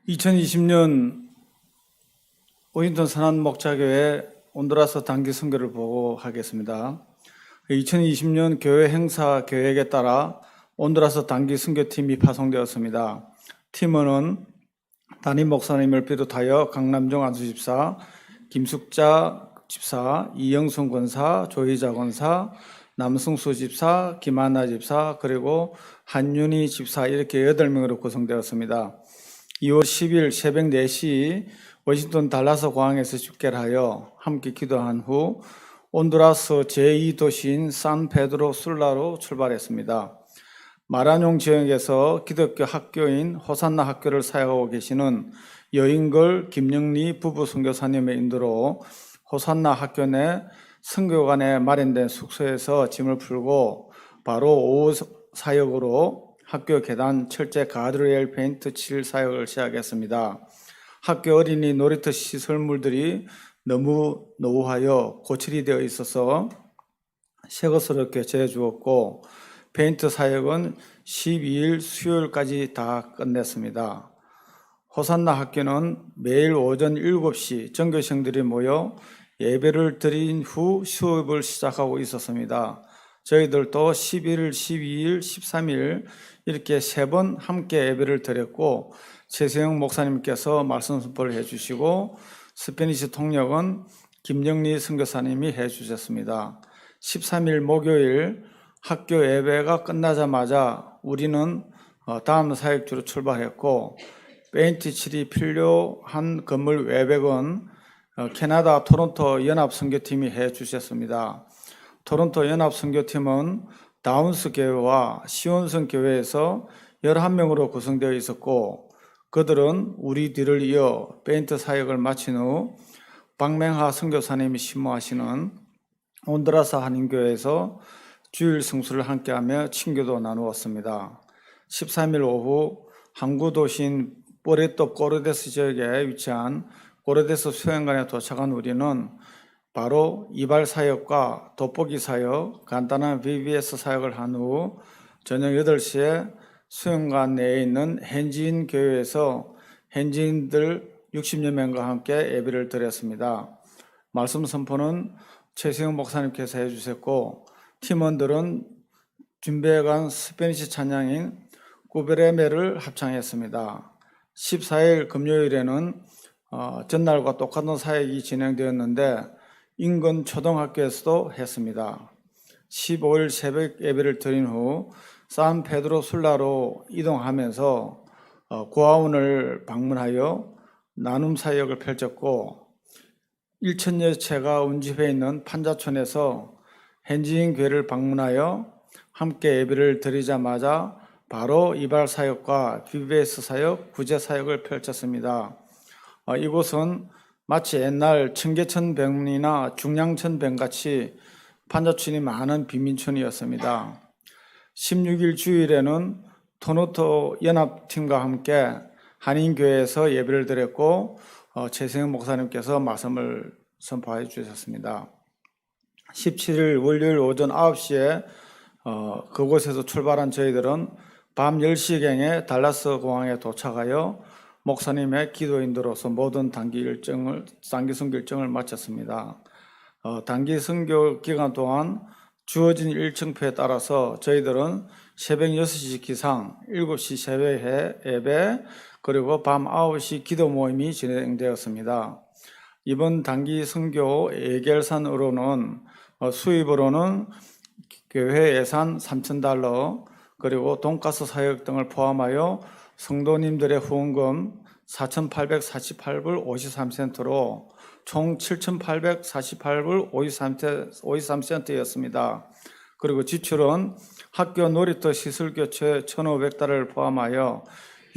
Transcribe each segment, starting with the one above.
2020년 워싱턴 선한 목자교회 온두라스 단기 선교를 보고하겠습니다. 2020년 교회 행사 계획에 따라 온두라스 단기 선교팀이 파송되었습니다. 팀원은 담임 목사님을 비롯하여 강남종 안수집사, 김숙자 집사, 이영순 권사, 조희자 권사, 남승수 집사, 김하나 집사, 그리고 한윤희 집사 이렇게 8명으로 구성되었습니다. 2월 10일 새벽 4시 워싱턴 달라스 공항에서 집결하여 함께 기도한 후 온두라스 제2도시인 산페드로 술라로 출발했습니다. 마라뇽 지역에서 기독교 학교인 호산나 학교를 사역하고 계시는 여인걸 김영리 부부 선교사님의 인도로 호산나 학교 내 선교관에 마련된 숙소에서 짐을 풀고 바로 오후 사역으로 학교 계단 철제 가드레일 페인트 칠 사역을 시작했습니다. 학교 어린이 놀이터 시설물들이 너무 노후하여 고철이 되어 있어서 새것으로 교체해 주었고 페인트 사역은 12일 수요일까지 다 끝냈습니다. 호산나 학교는 매일 오전 7시 전교생들이 모여 예배를 드린 후 수업을 시작하고 있었습니다. 저희들도 11일, 12일, 13일 이렇게 3번 함께 예배를 드렸고 최세영 목사님께서 말씀 선포를 해주시고 스페니시 통역은 김영리 선교사님이 해주셨습니다. 13일 목요일 학교 예배가 끝나자마자 우리는 다음 사역지로 출발했고 페인트 칠이 필요한 건물 외벽은 캐나다 토론토 연합선교팀이 해주셨습니다. 토론토 연합선교팀은 다운스 교회와 시온성 교회에서 11명으로 구성되어 있었고 그들은 우리 뒤를 이어 페인트 사역을 마친 후 박맹하 선교사님이 심무하시는 온두라스 한인교회에서 주일 성수를 함께하며 친교도 나누었습니다. 13일 오후 항구 도시인 포레토 코르데스 지역에 위치한 코르데스 수영관에 도착한 우리는 바로 이발 사역과 돋보기 사역, 간단한 VBS 사역을 한 후 저녁 8시에 수영관 내에 있는 현지인 교회에서 현지인들 60여 명과 함께 예배를 드렸습니다. 말씀 선포는 최세영 목사님께서 해주셨고 팀원들은 준비해간 스페니시 찬양인 꾸베레메를 합창했습니다. 14일 금요일에는 전날과 똑같은 사역이 진행되었는데 인근 초등학교에서도 했습니다. 15일 새벽 예배를 드린 후 산페드로 술라로 이동하면서 고아원을 방문하여 나눔 사역을 펼쳤고 1,000여 채가 운집해 있는 판자촌에서 현지인 교회를 방문하여 함께 예배를 드리자마자 바로 이발 사역과 BBS 사역, 구제 사역을 펼쳤습니다. 이곳은 마치 옛날 청계천병이나 중량천병같이 판자촌이 많은 빈민촌이었습니다. 16일 주일에는 토론토 연합팀과 함께 한인교회에서 예배를 드렸고 최세영 목사님께서 말씀을 선포해 주셨습니다. 17일 월요일 오전 9시에 그곳에서 출발한 저희들은 밤 10시경에 달라스 공항에 도착하여 목사님의 기도 인도로서 모든 단기 선교 일정을 마쳤습니다. 단기 선교 기간 동안 주어진 일정표에 따라서 저희들은 새벽 6시 기상, 7시 새벽 예배, 그리고 밤 9시 기도 모임이 진행되었습니다. 이번 단기 선교 예결산으로는 수입으로는 교회 예산 $3,000, 그리고 돈가스 사역 등을 포함하여 성도님들의 후원금 4,848불 53센트로 총 7,848불 53센트였습니다. 그리고 지출은 학교 놀이터 시설 교체 1,500달러를 포함하여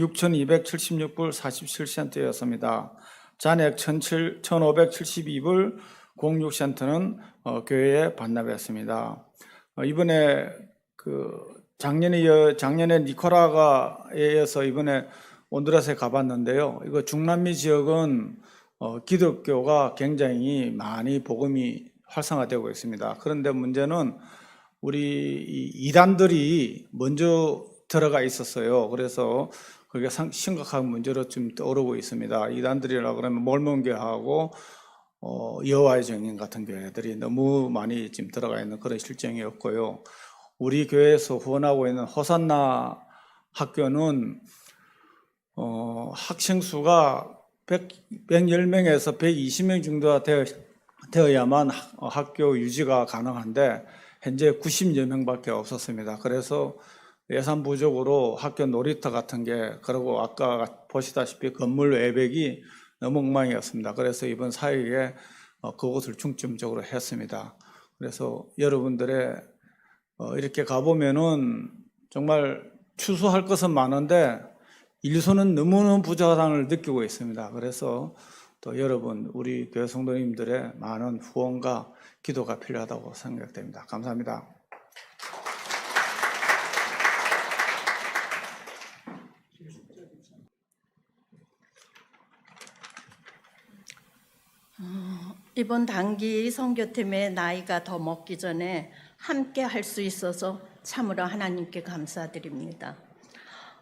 6,276불 47센트였습니다. 잔액 1,572불 06센트는 교회에 반납했습니다. 이번에 작년에 니카라과에 이어서 이번에 온두라스에 가봤는데요. 이거 중남미 지역은 기독교가 굉장히 많이 복음이 활성화되고 있습니다. 그런데 문제는 우리 이단들이 먼저 들어가 있었어요. 그래서 그게 심각한 문제로 좀 떠오르고 있습니다. 이단들이라 그러면 몰몬교하고 여호와의 증인 같은 교회들이 너무 많이 지금 들어가 있는 그런 실정이었고요. 우리 교회에서 후원하고 있는 호산나 학교는 학생 수가 110명에서 120명 정도가 되어야만 학교 유지가 가능한데 현재 90여 명밖에 없었습니다. 그래서 예산 부족으로 학교 놀이터 같은 게, 그리고 아까 보시다시피 건물 외벽이 너무 엉망이었습니다. 그래서 이번 사역에 그것을 중점적으로 했습니다. 그래서 여러분들의 이렇게 가보면은 정말 추수할 것은 많은데 일손은 너무너무 부족함을 느끼고 있습니다. 그래서 또 여러분, 우리 교회 성도님들의 많은 후원과 기도가 필요하다고 생각됩니다. 감사합니다. 이번 단기 선교팀에 나이가 더 먹기 전에 함께 할 수 있어서 참으로 하나님께 감사드립니다.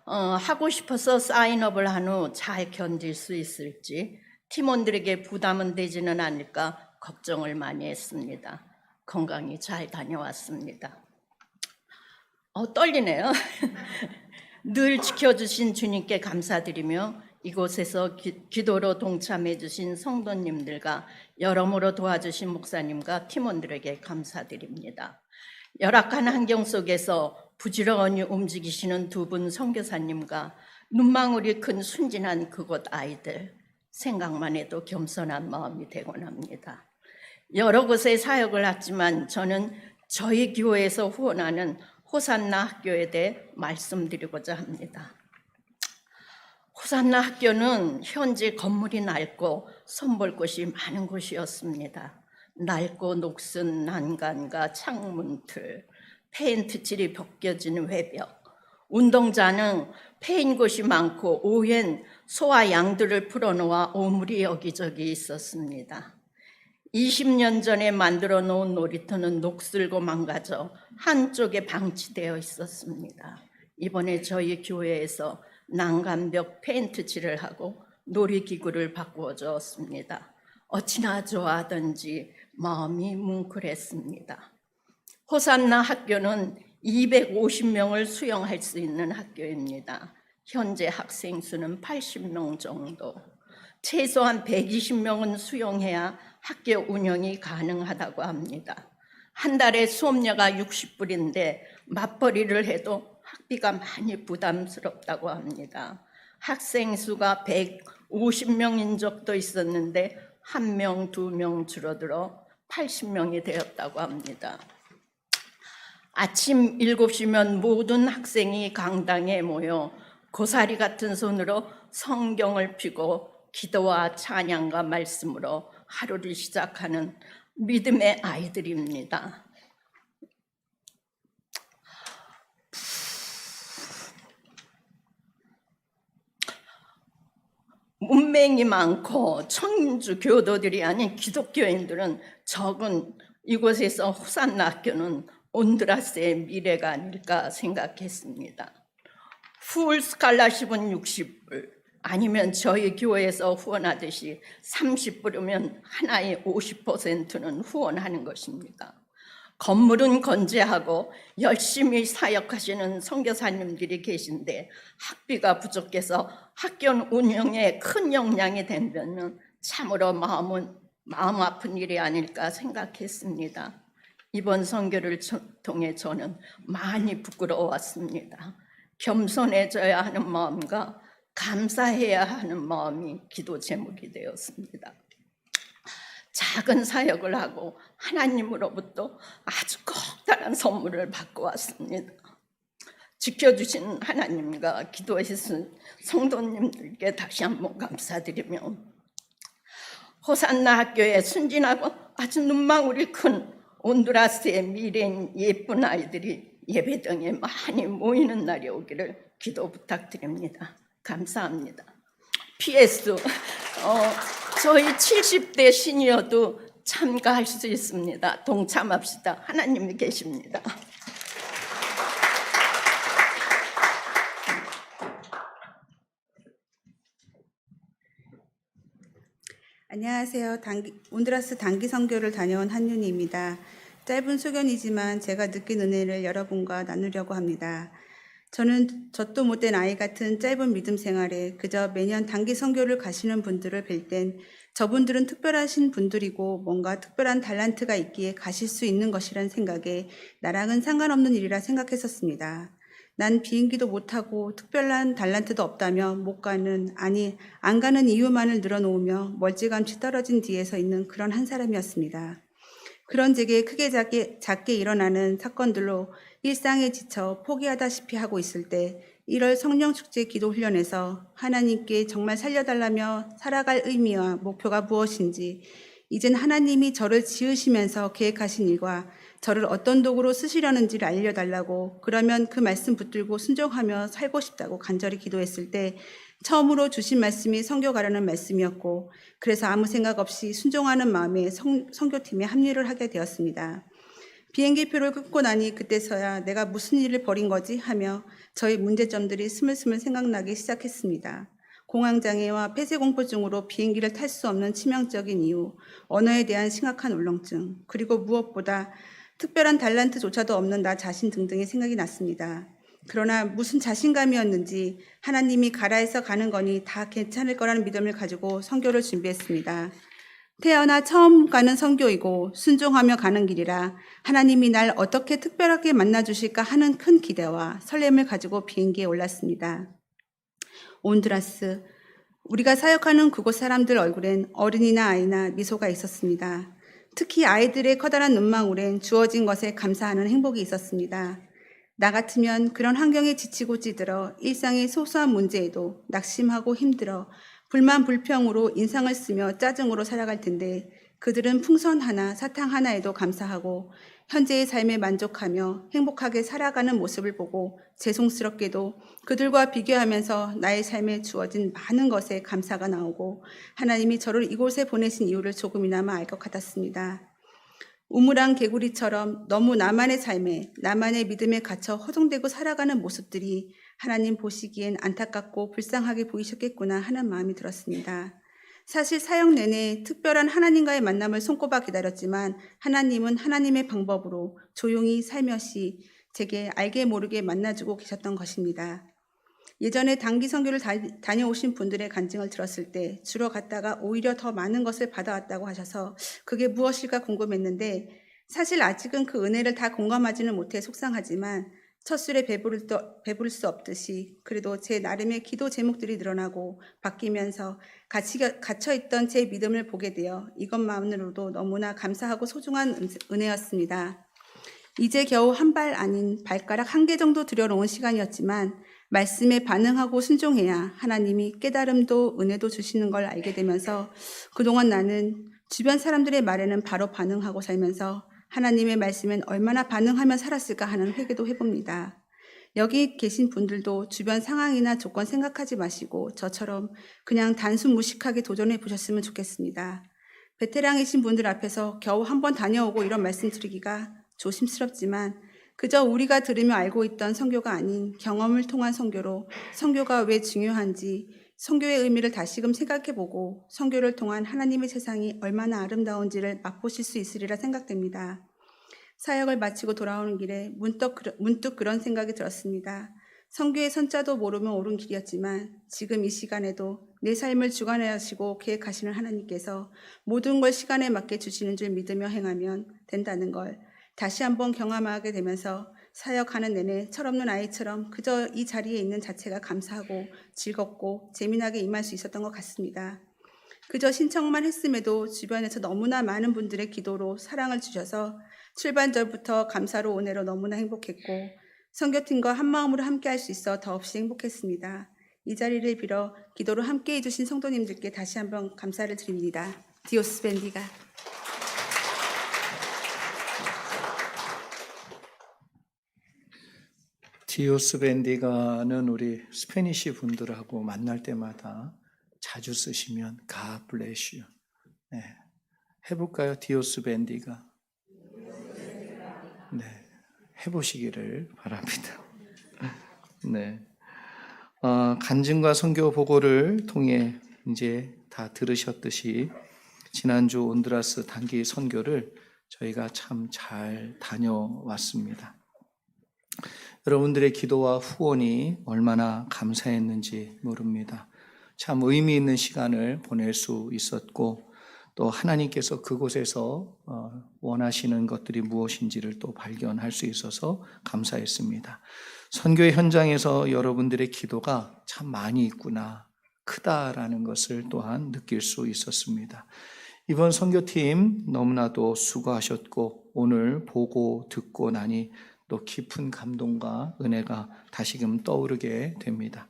하고 싶어서 사인업을 한 후 잘 견딜 수 있을지 팀원들에게 부담은 되지는 않을까 걱정을 많이 했습니다. 건강히 잘 다녀왔습니다. 떨리네요. 늘 지켜주신 주님께 감사드리며 이곳에서 기도로 동참해 주신 성도님들과 여러모로 도와주신 목사님과 팀원들에게 감사드립니다. 열악한 환경 속에서 부지런히 움직이시는 두 분 선교사님과 눈망울이 큰 순진한 그곳 아이들, 생각만 해도 겸손한 마음이 되곤 합니다. 여러 곳에 사역을 했지만 저는 저희 교회에서 후원하는 호산나 학교에 대해 말씀드리고자 합니다. 호산나 학교는 현재 건물이 낡고 선볼 곳이 많은 곳이었습니다. 낡고 녹슨 난간과 창문틀, 페인트칠이 벗겨진 외벽, 운동장은 패인 곳이 많고 오랜 소와 양들을 풀어놓아 오물이 여기저기 있었습니다. 20년 전에 만들어 놓은 놀이터는 녹슬고 망가져 한쪽에 방치되어 있었습니다. 이번에 저희 교회에서 난간벽 페인트칠을 하고 놀이기구를 바꾸어 주었습니다. 어찌나 좋아하던지 마음이 뭉클했습니다. 호산나 학교는 250명을 수용할 수 있는 학교입니다. 현재 학생 수는 80명 정도. 최소한 120명은 수용해야 학교 운영이 가능하다고 합니다. 한 달에 수업료가 60불인데 맞벌이를 해도 학비가 많이 부담스럽다고 합니다. 학생 수가 150명인 적도 있었는데 1명, 2명 줄어들어 80명이 되었다고 합니다. 아침 7시면 모든 학생이 강당에 모여 고사리 같은 손으로 성경을 펴고 기도와 찬양과 말씀으로 하루를 시작하는 믿음의 아이들입니다. 문맹이 많고 천주 교도들이 아닌 기독교인들은 적은 이곳에서 호산나 학교는 온두라스의 미래가 아닐까 생각했습니다. 풀 스칼라십은 60불, 아니면 저희 교회에서 후원하듯이 30불이면 하나의 50%는 후원하는 것입니다. 건물은 건재하고 열심히 사역하시는 선교사님들이 계신데 학비가 부족해서 학교 운영에 큰 영향이 된다면 참으로 마음 아픈 일이 아닐까 생각했습니다. 이번 선교를 통해 저는 많이 부끄러웠습니다. 겸손해져야 하는 마음과 감사해야 하는 마음이 기도 제목이 되었습니다. 작은 사역을 하고 하나님으로부터 아주 커다란 선물을 받고 왔습니다. 지켜주신 하나님과 기도해주신 성도님들께 다시 한번 감사드리며 호산나 학교에 순진하고 아주 눈망울이 큰 온두라스의 미래인 예쁜 아이들이 예배당에 많이 모이는 날이 오기를 기도 부탁드립니다. 감사합니다. PS, 저희 70대 시니어도 참가할 수 있습니다. 동참합시다. 하나님이 계십니다. 안녕하세요. 온두라스 단기 선교를 다녀온 한윤희입니다. 짧은 소견이지만 제가 느낀 은혜를 여러분과 나누려고 합니다. 저는 젖도 못된 아이 같은 짧은 믿음 생활에 그저 매년 단기 선교를 가시는 분들을 뵐 땐 저분들은 특별하신 분들이고 뭔가 특별한 달란트가 있기에 가실 수 있는 것이란 생각에 나랑은 상관없는 일이라 생각했었습니다. 난 비행기도 못하고 특별한 달란트도 없다며 못 가는, 아니 안 가는 이유만을 늘어놓으며 멀찌감치 떨어진 뒤에 서 있는 그런 한 사람이었습니다. 그런 제게 크게 작게 일어나는 사건들로 일상에 지쳐 포기하다시피 하고 있을 때 1월 성령축제 기도훈련에서 하나님께 정말 살려달라며 살아갈 의미와 목표가 무엇인지, 이젠 하나님이 저를 지으시면서 계획하신 일과 저를 어떤 도구로 쓰시려는지를 알려달라고, 그러면 그 말씀 붙들고 순종하며 살고 싶다고 간절히 기도했을 때 처음으로 주신 말씀이 선교 가라는 말씀이었고, 그래서 아무 생각 없이 순종하는 마음에 선교팀에 합류를 하게 되었습니다. 비행기표를 끊고 나니 그때서야 내가 무슨 일을 벌인 거지 하며 저의 문제점들이 스물스물 생각나기 시작했습니다. 공황장애와 폐쇄공포증으로 비행기를 탈 수 없는 치명적인 이유, 언어에 대한 심각한 울렁증, 그리고 무엇보다 특별한 달란트조차도 없는 나 자신 등등의 생각이 났습니다. 그러나 무슨 자신감이었는지 하나님이 가라 해서 가는 거니 다 괜찮을 거라는 믿음을 가지고 선교를 준비했습니다. 태어나 처음 가는 선교이고 순종하며 가는 길이라 하나님이 날 어떻게 특별하게 만나주실까 하는 큰 기대와 설렘을 가지고 비행기에 올랐습니다. 온두라스, 우리가 사역하는 그곳 사람들 얼굴엔 어른이나 아이나 미소가 있었습니다. 특히 아이들의 커다란 눈망울엔 주어진 것에 감사하는 행복이 있었습니다. 나 같으면 그런 환경에 지치고 찌들어 일상의 소소한 문제에도 낙심하고 힘들어 불만 불평으로 인상을 쓰며 짜증으로 살아갈 텐데 그들은 풍선 하나, 사탕 하나에도 감사하고 현재의 삶에 만족하며 행복하게 살아가는 모습을 보고 죄송스럽게도 그들과 비교하면서 나의 삶에 주어진 많은 것에 감사가 나오고 하나님이 저를 이곳에 보내신 이유를 조금이나마 알 것 같았습니다. 우물안 개구리처럼 너무 나만의 삶에, 나만의 믿음에 갇혀 허둥대고 살아가는 모습들이 하나님 보시기엔 안타깝고 불쌍하게 보이셨겠구나 하는 마음이 들었습니다. 사실 사역 내내 특별한 하나님과의 만남을 손꼽아 기다렸지만 하나님은 하나님의 방법으로 조용히 살며시 제게 알게 모르게 만나주고 계셨던 것입니다. 예전에 단기 선교를 다녀오신 분들의 간증을 들었을 때 주로 갔다가 오히려 더 많은 것을 받아왔다고 하셔서 그게 무엇일까 궁금했는데 사실 아직은 그 은혜를 다 공감하지는 못해 속상하지만 첫 술에 배부를 수 없듯이 그래도 제 나름의 기도 제목들이 늘어나고 바뀌면서 갇혀있던 제 믿음을 보게 되어 이것만으로도 너무나 감사하고 소중한 은혜였습니다. 이제 겨우 한 발 아닌 발가락 1개 정도 들여놓은 시간이었지만 말씀에 반응하고 순종해야 하나님이 깨달음도 은혜도 주시는 걸 알게 되면서 그동안 나는 주변 사람들의 말에는 바로 반응하고 살면서 하나님의 말씀엔 얼마나 반응하며 살았을까 하는 회개도 해봅니다. 여기 계신 분들도 주변 상황이나 조건 생각하지 마시고 저처럼 그냥 단순 무식하게 도전해 보셨으면 좋겠습니다. 베테랑이신 분들 앞에서 겨우 한 번 다녀오고 이런 말씀 드리기가 조심스럽지만 그저 우리가 들으며 알고 있던 선교가 아닌 경험을 통한 선교로 선교가 왜 중요한지 선교의 의미를 다시금 생각해보고 선교를 통한 하나님의 세상이 얼마나 아름다운지를 맛보실 수 있으리라 생각됩니다. 사역을 마치고 돌아오는 길에 문득 그런 생각이 들었습니다. 선교의 선자도 모르며 옳은 길이었지만 지금 이 시간에도 내 삶을 주관하시고 계획하시는 하나님께서 모든 걸 시간에 맞게 주시는 줄 믿으며 행하면 된다는 걸 다시 한번 경험하게 되면서 사역하는 내내 철없는 아이처럼 그저 이 자리에 있는 자체가 감사하고 즐겁고 재미나게 임할 수 있었던 것 같습니다. 그저 신청만 했음에도 주변에서 너무나 많은 분들의 기도로 사랑을 주셔서 출발절부터 감사로 은혜로 너무나 행복했고 선교팀과 한마음으로 함께할 수 있어 더없이 행복했습니다. 이 자리를 빌어 기도로 함께해 주신 성도님들께 다시 한번 감사를 드립니다. 디오스 밴디가 디오스 밴디가는 우리 스페니시 분들하고 만날 때마다 자주 쓰시면 God bless you. 네. 해볼까요? 디오스 밴디가. 네. 해보시기를 바랍니다. 네. 간증과 선교 보고를 통해 이제 다 들으셨듯이 지난주 온두라스 단기 선교를 저희가 참 잘 다녀왔습니다. 여러분들의 기도와 후원이 얼마나 감사했는지 모릅니다. 참 의미 있는 시간을 보낼 수 있었고 또 하나님께서 그곳에서 원하시는 것들이 무엇인지를 또 발견할 수 있어서 감사했습니다. 선교의 현장에서 여러분들의 기도가 참 많이 있구나, 크다라는 것을 또한 느낄 수 있었습니다. 이번 선교팀 너무나도 수고하셨고 오늘 보고 듣고 나니 또 깊은 감동과 은혜가 다시금 떠오르게 됩니다.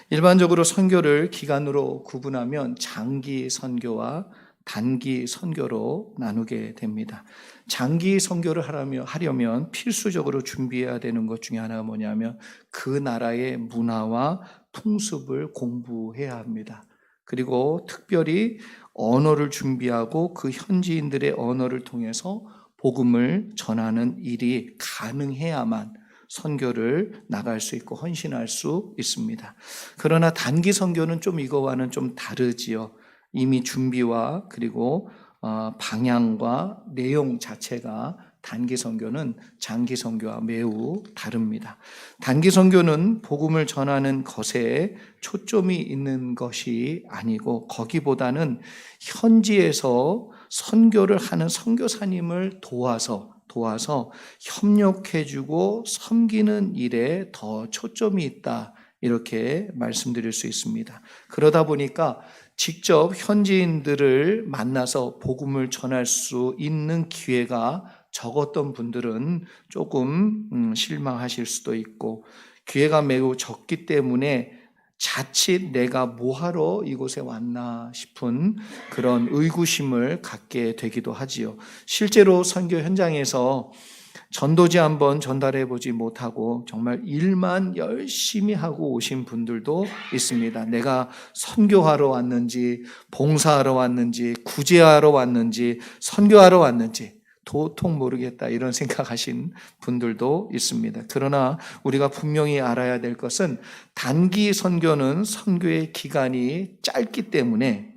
일반적으로 선교를 기간으로 구분하면 장기 선교와 단기 선교로 나누게 됩니다. 장기 선교를 하려면 필수적으로 준비해야 되는 것 중에 하나가 뭐냐면 그 나라의 문화와 풍습을 공부해야 합니다. 그리고 특별히 언어를 준비하고 그 현지인들의 언어를 통해서 복음을 전하는 일이 가능해야만 선교를 나갈 수 있고 헌신할 수 있습니다. 그러나 단기 선교는 좀 이거와는 좀 다르지요. 이미 준비와 그리고 방향과 내용 자체가 단기 선교는 장기 선교와 매우 다릅니다. 단기 선교는 복음을 전하는 것에 초점이 있는 것이 아니고 거기보다는 현지에서 선교를 하는 선교사님을 도와서 협력해주고 섬기는 일에 더 초점이 있다, 이렇게 말씀드릴 수 있습니다. 그러다 보니까 직접 현지인들을 만나서 복음을 전할 수 있는 기회가 적었던 분들은 조금 실망하실 수도 있고, 기회가 매우 적기 때문에 자칫 내가 뭐하러 이곳에 왔나 싶은 그런 의구심을 갖게 되기도 하지요. 실제로 선교 현장에서 전도지 한번 전달해 보지 못하고 정말 일만 열심히 하고 오신 분들도 있습니다. 내가 선교하러 왔는지 봉사하러 왔는지 구제하러 왔는지 선교하러 왔는지 도통 모르겠다, 이런 생각하신 분들도 있습니다. 그러나 우리가 분명히 알아야 될 것은 단기 선교는 선교의 기간이 짧기 때문에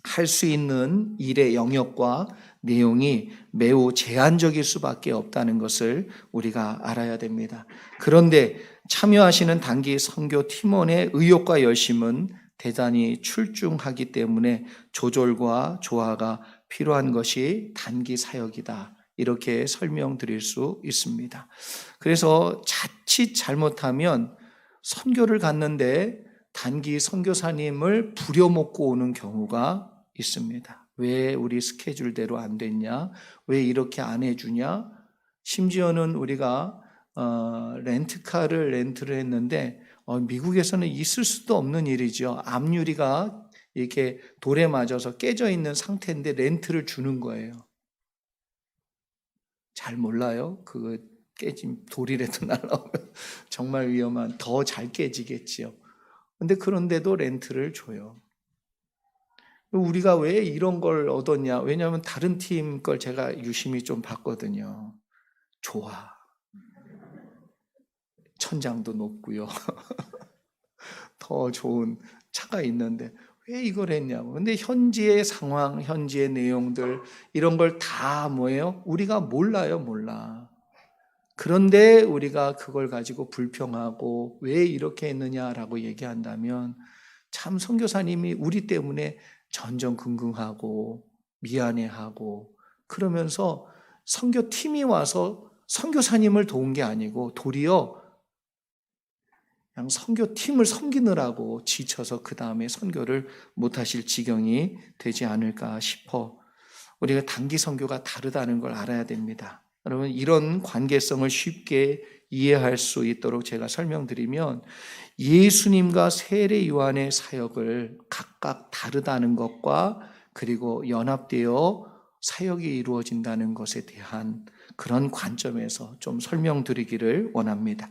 할 수 있는 일의 영역과 내용이 매우 제한적일 수밖에 없다는 것을 우리가 알아야 됩니다. 그런데 참여하시는 단기 선교 팀원의 의욕과 열심은 대단히 출중하기 때문에 조절과 조화가 필요한 것이 단기 사역이다, 이렇게 설명드릴 수 있습니다. 그래서 자칫 잘못하면 선교를 갔는데 단기 선교사님을 부려먹고 오는 경우가 있습니다. 왜 우리 스케줄대로 안 됐냐? 왜 이렇게 안 해주냐? 심지어는 우리가 렌트카를 렌트를 했는데 미국에서는 있을 수도 없는 일이죠. 앞유리가 이렇게 돌에 맞아서 깨져 있는 상태인데 렌트를 주는 거예요. 잘 몰라요. 그거 깨진 돌이라도 날라오면 정말 위험한, 더 잘 깨지겠지요. 근데 그런데도 렌트를 줘요. 우리가 왜 이런 걸 얻었냐? 왜냐하면 다른 팀 걸 제가 유심히 좀 봤거든요. 좋아. 천장도 높고요. 더 좋은 차가 있는데 왜 이걸 했냐고. 근데 현지의 상황, 현지의 내용들, 이런 걸 다 뭐예요? 우리가 몰라요, 몰라. 그런데 우리가 그걸 가지고 불평하고 왜 이렇게 했느냐라고 얘기한다면 참 선교사님이 우리 때문에 전전긍긍하고 미안해하고 그러면서 선교팀이 와서 선교사님을 도운 게 아니고 도리어 그냥 선교팀을 섬기느라고 지쳐서 그 다음에 선교를 못하실 지경이 되지 않을까 싶어. 우리가 단기 선교가 다르다는 걸 알아야 됩니다. 여러분, 이런 관계성을 쉽게 이해할 수 있도록 제가 설명드리면 예수님과 세례 요한의 사역을 각각 다르다는 것과 그리고 연합되어 사역이 이루어진다는 것에 대한 그런 관점에서 좀 설명드리기를 원합니다.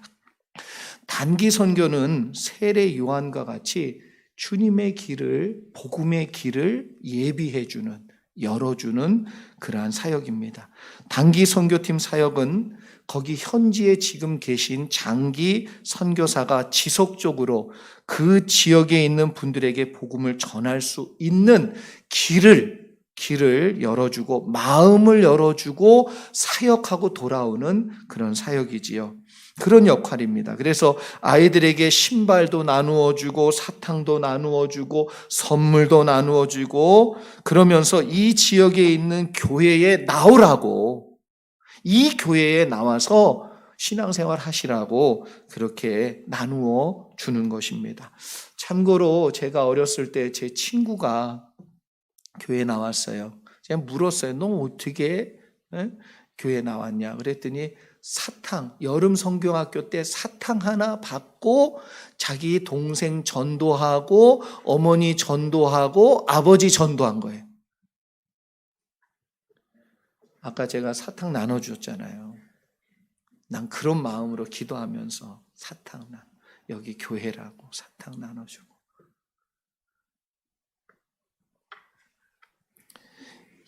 단기 선교는 세례 요한과 같이 주님의 길을, 복음의 길을 예비해주는, 열어주는 그러한 사역입니다. 단기 선교팀 사역은 거기 현지에 지금 계신 장기 선교사가 지속적으로 그 지역에 있는 분들에게 복음을 전할 수 있는 길을 길을 열어주고 마음을 열어주고 사역하고 돌아오는 그런 사역이지요. 그런 역할입니다. 그래서 아이들에게 신발도 나누어 주고 사탕도 나누어 주고 선물도 나누어 주고 그러면서 이 지역에 있는 교회에 나오라고, 이 교회에 나와서 신앙생활 하시라고 그렇게 나누어 주는 것입니다. 참고로 제가 어렸을 때 제 친구가 교회에 나왔어요. 제가 물었어요. 너 어떻게 교회에 나왔냐? 그랬더니 사탕, 여름 성경학교 때 사탕 하나 받고 자기 동생 전도하고 어머니 전도하고 아버지 전도한 거예요. 아까 제가 사탕 나눠주었잖아요. 난 그런 마음으로 기도하면서 사탕 여기 교회라고 사탕 나눠주고.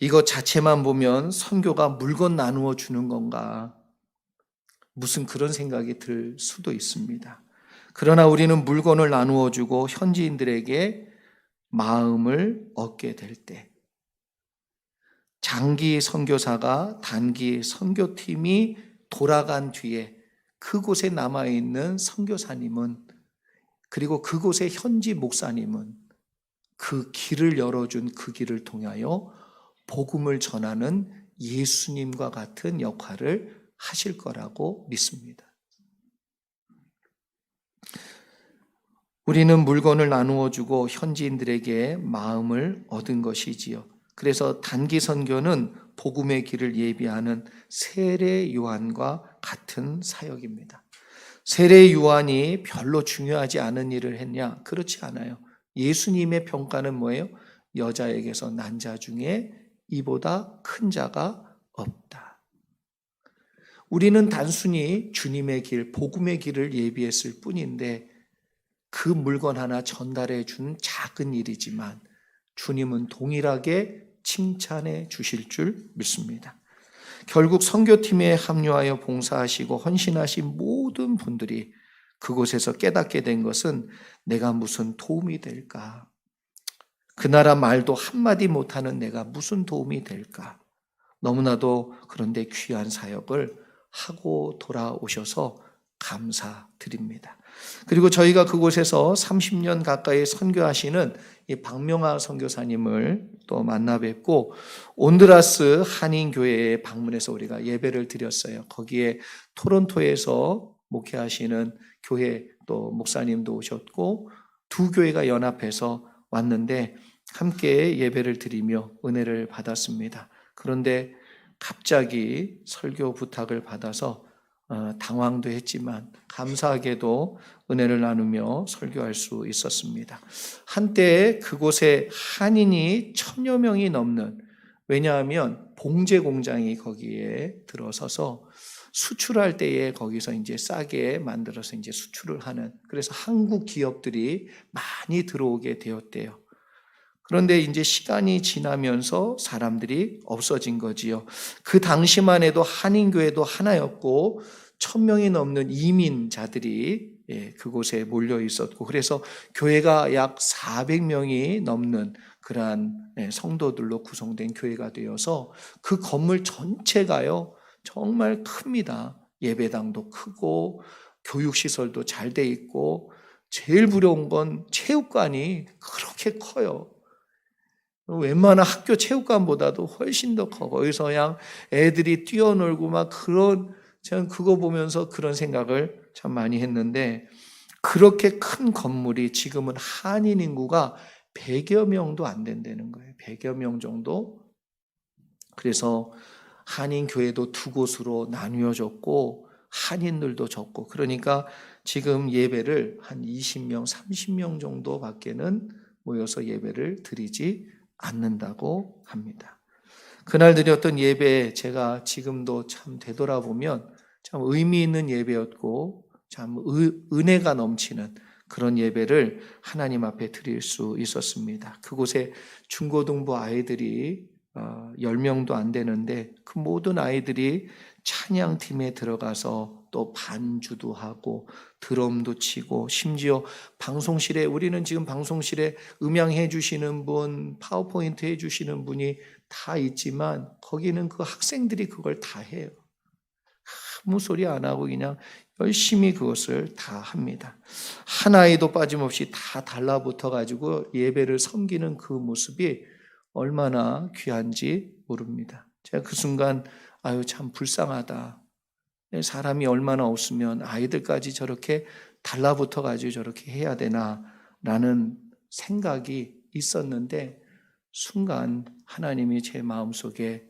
이거 자체만 보면 선교가 물건 나누어 주는 건가? 무슨 그런 생각이 들 수도 있습니다. 그러나 우리는 물건을 나누어 주고 현지인들에게 마음을 얻게 될 때, 장기 선교사가 단기 선교팀이 돌아간 뒤에 그곳에 남아있는 선교사님은, 그리고 그곳의 현지 목사님은 그 길을 열어준 그 길을 통하여 복음을 전하는 예수님과 같은 역할을 하실 거라고 믿습니다. 우리는 물건을 나누어 주고 현지인들에게 마음을 얻은 것이지요. 그래서 단기 선교는 복음의 길을 예비하는 세례 요한과 같은 사역입니다. 세례 요한이 별로 중요하지 않은 일을 했냐? 그렇지 않아요. 예수님의 평가는 뭐예요? 여자에게서 난 자 중에 이보다 큰 자가 없다. 우리는 단순히 주님의 길, 복음의 길을 예비했을 뿐인데 그 물건 하나 전달해 준 작은 일이지만 주님은 동일하게 칭찬해 주실 줄 믿습니다. 결국 선교팀에 합류하여 봉사하시고 헌신하신 모든 분들이 그곳에서 깨닫게 된 것은 내가 무슨 도움이 될까? 그 나라 말도 한마디 못하는 내가 무슨 도움이 될까? 너무나도 그런데 귀한 사역을 하고 돌아오셔서 감사드립니다. 그리고 저희가 그곳에서 30년 가까이 선교하시는 이 박명아 선교사님을 또 만나 뵙고 온두라스 한인교회에 방문해서 우리가 예배를 드렸어요. 거기에 토론토에서 목회하시는 교회 또 목사님도 오셨고 두 교회가 연합해서 왔는데 함께 예배를 드리며 은혜를 받았습니다. 그런데 갑자기 설교 부탁을 받아서 당황도 했지만 감사하게도 은혜를 나누며 설교할 수 있었습니다. 한때 그곳에 한인이 1000여 명이 넘는, 왜냐하면 봉제 공장이 거기에 들어서서 수출할 때에 거기서 이제 싸게 만들어서 이제 수출을 하는, 그래서 한국 기업들이 많이 들어오게 되었대요. 그런데 이제 시간이 지나면서 사람들이 없어진 거지요. 그 당시만 해도 한인교회도 하나였고 1000명이 넘는 이민자들이 그곳에 몰려 있었고, 그래서 교회가 약 400명이 넘는 그러한 성도들로 구성된 교회가 되어서 그 건물 전체가요 정말 큽니다. 예배당도 크고 교육시설도 잘 돼 있고, 제일 부러운 건 체육관이 그렇게 커요. 웬만한 학교 체육관보다도 훨씬 더 커. 거기서 그냥 애들이 뛰어놀고 막 그런, 저는 그거 보면서 그런 생각을 참 많이 했는데, 그렇게 큰 건물이 지금은 한인 인구가 100여 명도 안 된다는 거예요. 100여 명 정도. 그래서 한인 교회도 두 곳으로 나뉘어졌고 한인들도 적고, 그러니까 지금 예배를 한 20명, 30명 정도밖에는 모여서 예배를 드리지 않는다고 합니다. 그날 드렸던 예배, 제가 지금도 참 되돌아보면 참 의미 있는 예배였고 참 은혜가 넘치는 그런 예배를 하나님 앞에 드릴 수 있었습니다. 그곳에 중고등부 아이들이 10명도 안 되는데 그 모든 아이들이 찬양팀에 들어가서 또 반주도 하고 드럼도 치고, 심지어 방송실에, 우리는 지금 방송실에 음향해 주시는 분, 파워포인트 해 주시는 분이 다 있지만 거기는 그 학생들이 그걸 다 해요. 아무 소리 안 하고 그냥 열심히 그것을 다 합니다. 한 아이도 빠짐없이 다 달라붙어 가지고 예배를 섬기는 그 모습이 얼마나 귀한지 모릅니다. 제가 그 순간 아유 참 불쌍하다. 사람이 얼마나 없으면 아이들까지 저렇게 달라붙어 가지고 저렇게 해야 되나라는 생각이 있었는데 순간 하나님이 제 마음속에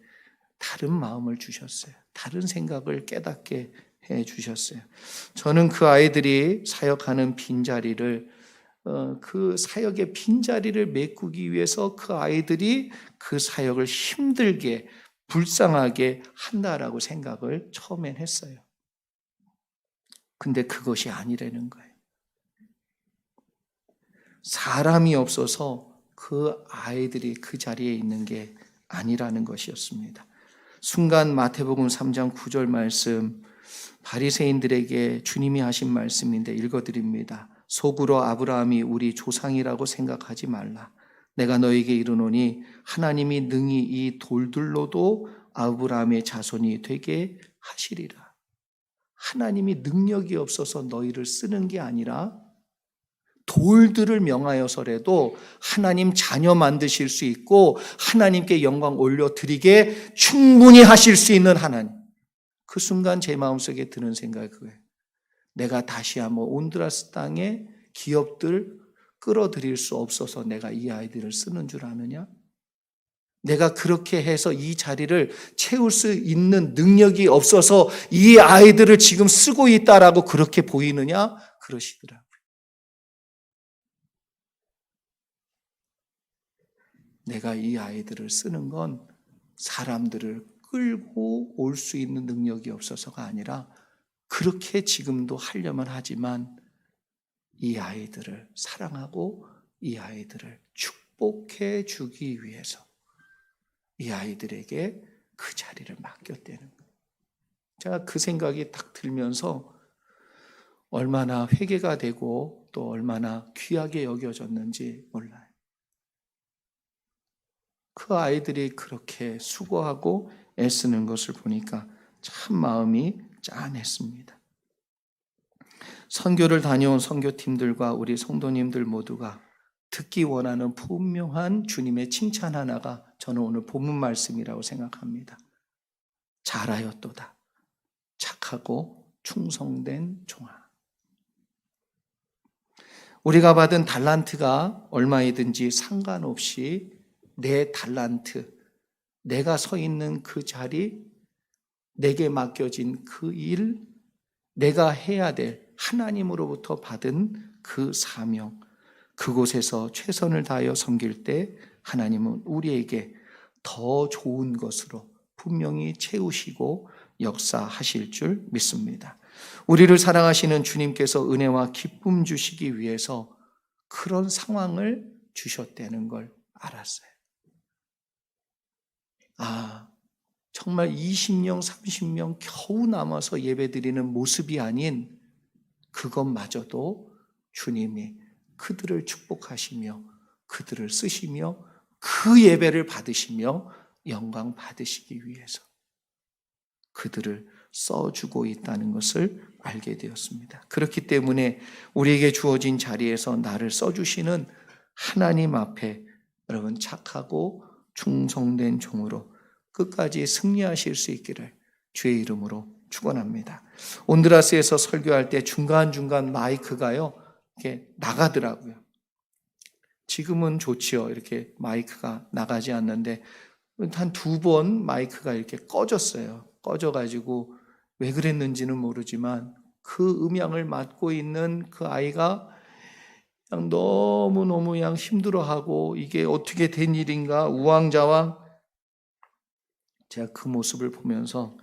다른 마음을 주셨어요. 다른 생각을 깨닫게 해 주셨어요. 저는 그 아이들이 사역하는 빈자리를 그 사역의 빈자리를 메꾸기 위해서 그 아이들이 그 사역을 힘들게 불쌍하게 한다라고 생각을 처음엔 했어요. 근데 그것이 아니라는 거예요. 사람이 없어서 그 아이들이 그 자리에 있는 게 아니라는 것이었습니다. 순간 마태복음 3장 9절 말씀 바리새인들에게 주님이 하신 말씀인데 읽어드립니다. 속으로 아브라함이 우리 조상이라고 생각하지 말라. 내가 너에게 이르노니 하나님이 능히 이 돌들로도 아브라함의 자손이 되게 하시리라. 하나님이 능력이 없어서 너희를 쓰는 게 아니라 돌들을 명하여서라도 하나님 자녀 만드실 수 있고 하나님께 영광 올려드리게 충분히 하실 수 있는 하나님. 그 순간 제 마음속에 드는 생각이 그거예요. 내가 다시 한번 온두라스 땅에 기업들 끌어들일 수 없어서 내가 이 아이들을 쓰는 줄 아느냐? 내가 그렇게 해서 이 자리를 채울 수 있는 능력이 없어서 이 아이들을 지금 쓰고 있다라고 그렇게 보이느냐? 그러시더라고요. 내가 이 아이들을 쓰는 건 사람들을 끌고 올 수 있는 능력이 없어서가 아니라 그렇게 지금도 하려면 하지만 이 아이들을 사랑하고 이 아이들을 축복해 주기 위해서 이 아이들에게 그 자리를 맡겼다는 거예요. 제가 그 생각이 딱 들면서 얼마나 회개가 되고 또 얼마나 귀하게 여겨졌는지 몰라요. 그 아이들이 그렇게 수고하고 애쓰는 것을 보니까 참 마음이 짠했습니다. 선교를 다녀온 선교팀들과 우리 성도님들 모두가 듣기 원하는 분명한 주님의 칭찬 하나가 저는 오늘 본문 말씀이라고 생각합니다. 잘하였도다. 착하고 충성된 종아. 우리가 받은 달란트가 얼마이든지 상관없이 내 달란트, 내가 서 있는 그 자리, 내게 맡겨진 그 일, 내가 해야 될 하나님으로부터 받은 그 사명, 그곳에서 최선을 다하여 섬길 때 하나님은 우리에게 더 좋은 것으로 분명히 채우시고 역사하실 줄 믿습니다. 우리를 사랑하시는 주님께서 은혜와 기쁨 주시기 위해서 그런 상황을 주셨다는 걸 알았어요. 정말 20명, 30명 겨우 남아서 예배드리는 모습이 아닌 그것마저도 주님이 그들을 축복하시며 그들을 쓰시며 그 예배를 받으시며 영광 받으시기 위해서 그들을 써주고 있다는 것을 알게 되었습니다. 그렇기 때문에 우리에게 주어진 자리에서 나를 써주시는 하나님 앞에 여러분 착하고 충성된 종으로 끝까지 승리하실 수 있기를 주의 이름으로 축원합니다. 온드라스에서 설교할 때 중간중간 마이크가요 이렇게 나가더라고요. 지금은 좋지요. 이렇게 마이크가 나가지 않는데 한 2번 마이크가 이렇게 꺼졌어요. 꺼져가지고 왜 그랬는지는 모르지만 그 음향을 맡고 있는 그 아이가 그냥 너무너무 그냥 힘들어하고 이게 어떻게 된 일인가 우왕좌왕. 제가 그 모습을 보면서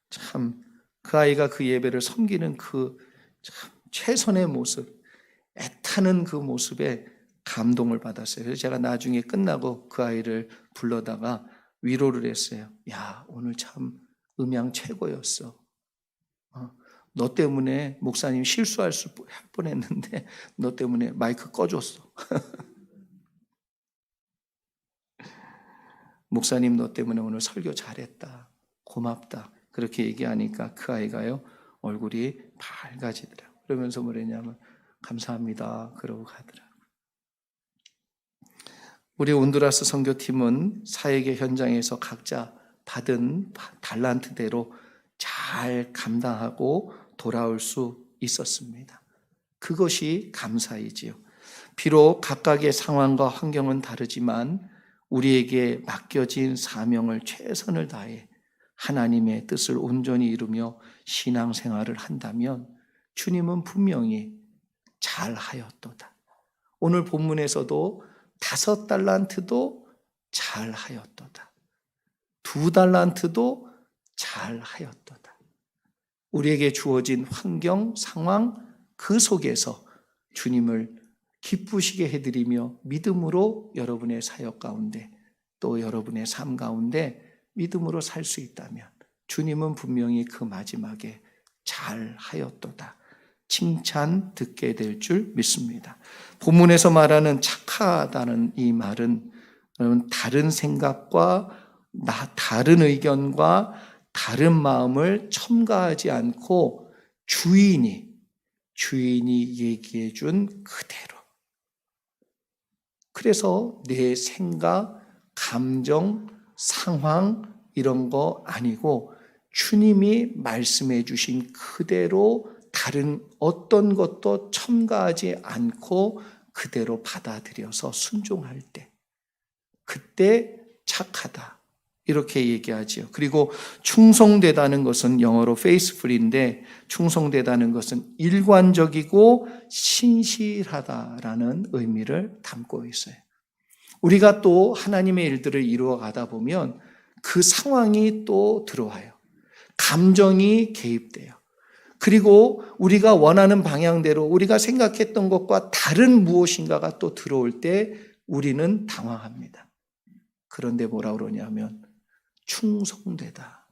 참 그 아이가 그 예배를 섬기는 그 참 최선의 모습, 애타는 그 모습에 감동을 받았어요. 그래서 제가 나중에 끝나고 그 아이를 불러다가 위로를 했어요. 야, 오늘 참 음향 최고였어. 너 때문에 목사님 실수할 뻔했는데 너 때문에 마이크 꺼줬어. 목사님 너 때문에 오늘 설교 잘했다. 고맙다. 그렇게 얘기하니까 그 아이가요, 얼굴이 밝아지더라고요. 그러면서 뭐랬냐면 감사합니다. 그러고 가더라고요. 우리 온두라스 선교팀은 사역의 현장에서 각자 받은 달란트대로 잘 감당하고 돌아올 수 있었습니다. 그것이 감사이지요. 비록 각각의 상황과 환경은 다르지만 우리에게 맡겨진 사명을 최선을 다해 하나님의 뜻을 온전히 이루며 신앙생활을 한다면 주님은 분명히 잘하였도다. 오늘 본문에서도 5달란트도 잘하였도다. 2달란트도 잘하였도다. 우리에게 주어진 환경, 상황 그 속에서 주님을 기쁘시게 해드리며 믿음으로 여러분의 사역 가운데 또 여러분의 삶 가운데 믿음으로 살 수 있다면 주님은 분명히 그 마지막에 잘하였도다. 칭찬 듣게 될 줄 믿습니다. 본문에서 말하는 착하다는 이 말은 다른 생각과 다른 의견과 다른 마음을 첨가하지 않고 주인이 얘기해 준 그대로. 그래서 내 생각, 감정, 상황 이런 거 아니고 주님이 말씀해 주신 그대로 다른 어떤 것도 첨가하지 않고 그대로 받아들여서 순종할 때 그때 착하다 이렇게 얘기하지요. 그리고 충성되다는 것은 영어로 faithful인데 충성되다는 것은 일관적이고 신실하다라는 의미를 담고 있어요. 우리가 또 하나님의 일들을 이루어 가다 보면 그 상황이 또 들어와요. 감정이 개입돼요. 그리고 우리가 원하는 방향대로 우리가 생각했던 것과 다른 무엇인가가 또 들어올 때 우리는 당황합니다. 그런데 뭐라 그러냐면 충성되다.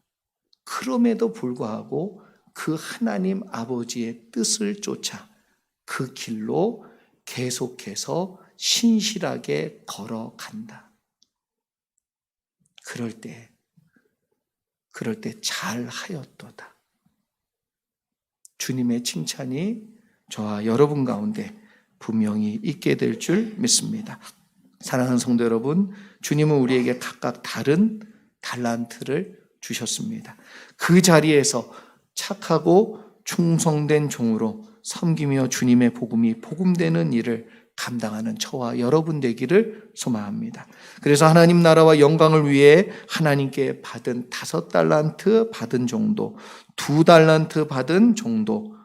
그럼에도 불구하고 그 하나님 아버지의 뜻을 쫓아 그 길로 계속해서 신실하게 걸어간다. 그럴 때 잘하였도다. 주님의 칭찬이 저와 여러분 가운데 분명히 있게 될 줄 믿습니다. 사랑하는 성도 여러분, 주님은 우리에게 각각 다른 달란트를 주셨습니다. 그 자리에서 착하고 충성된 종으로 섬기며 주님의 복음이 복음되는 일을 감당하는 저와 여러분 되기를 소망합니다. 그래서 하나님 나라와 영광을 위해 하나님께 받은 5달란트 받은 종도, 2달란트 받은 종도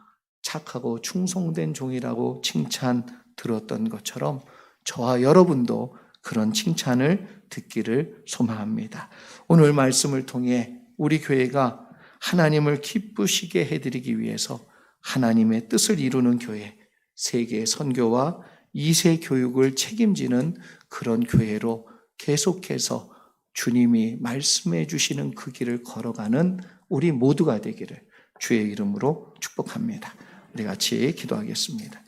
착하고 충성된 종이라고 칭찬 들었던 것처럼 저와 여러분도 그런 칭찬을 듣기를 소망합니다. 오늘 말씀을 통해 우리 교회가 하나님을 기쁘시게 해드리기 위해서 하나님의 뜻을 이루는 교회, 세계 선교와 2세 교육을 책임지는 그런 교회로 계속해서 주님이 말씀해 주시는 그 길을 걸어가는 우리 모두가 되기를 주의 이름으로 축복합니다. 우리 같이 기도하겠습니다.